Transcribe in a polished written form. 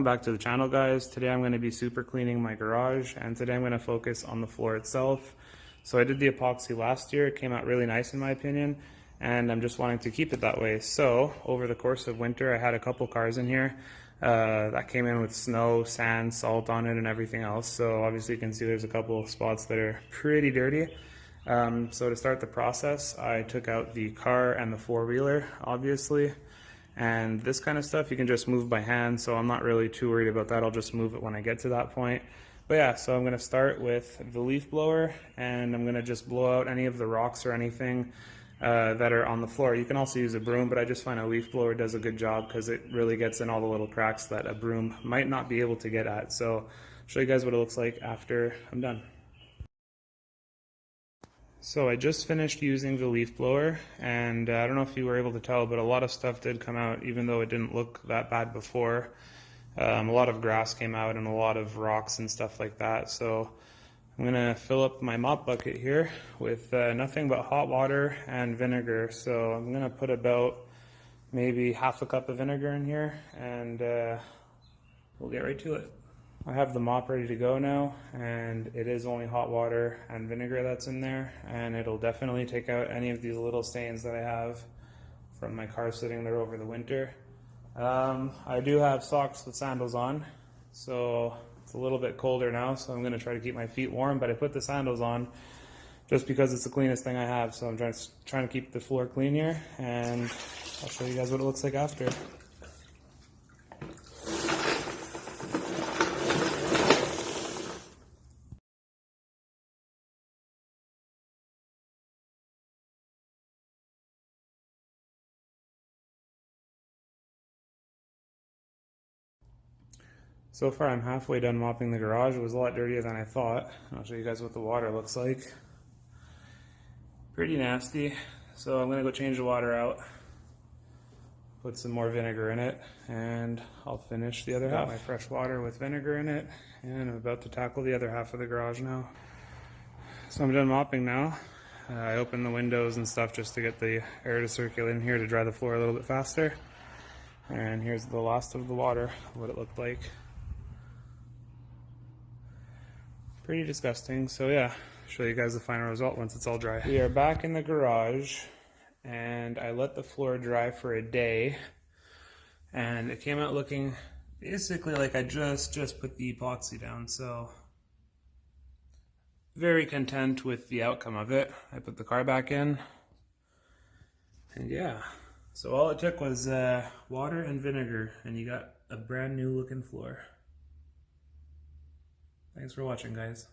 back to the channel, guys. Today I'm going to be super cleaning my garage, and today I'm going to focus on the floor itself. So I did the epoxy last year. It came out really nice in my opinion, and I'm just wanting to keep it that way. So over the course of winter I had a couple cars in here that came in with snow, sand, salt on it and everything else. So obviously you can see there's a couple of spots that are pretty dirty. So to start the process, I took out the car and the four-wheeler, obviously. And this kind of stuff you can just move by hand, so I'm not really too worried about that. I'll just move it when I get to that point. But yeah, so I'm gonna start with the leaf blower, and I'm gonna just blow out any of the rocks or anything that are on the floor. You can also use a broom, but I just find a leaf blower does a good job because it really gets in all the little cracks that a broom might not be able to get at. So I'll show you guys what it looks like after I'm done. So I just finished using the leaf blower, and I don't know if you were able to tell, but a lot of stuff did come out, even though it didn't look that bad before. A lot of grass came out and a lot of rocks and stuff like that. So I'm gonna fill up my mop bucket here with nothing but hot water and vinegar. So I'm gonna put about maybe half a cup of vinegar in here, and we'll get right to it. I have the mop ready to go now, and it is only hot water and vinegar that's in there, and it'll definitely take out any of these little stains that I have from my car sitting there over the winter. I do have socks with sandals on, so it's a little bit colder now, so I'm going to try to keep my feet warm, but I put the sandals on just because it's the cleanest thing I have, so I'm trying to keep the floor clean here, and I'll show you guys what it looks like after. So far I'm halfway done mopping the garage. It was a lot dirtier than I thought. I'll show you guys what the water looks like. Pretty nasty. So I'm gonna go change the water out, put some more vinegar in it, and I'll finish the other half. Got my fresh water with vinegar in it, and I'm about to tackle the other half of the garage now. So I'm done mopping now. I opened the windows and stuff just to get the air to circulate in here to dry the floor a little bit faster. And here's the last of the water, what it looked like. Pretty disgusting. So yeah, show you guys the final result once it's all dry. We are back in the garage, and I let the floor dry for a day, and it came out looking basically like I just put the epoxy down. So very content with the outcome of it. I put the car back in, and yeah, so all it took was water and vinegar, and you got a brand new looking floor. Thanks for watching, guys.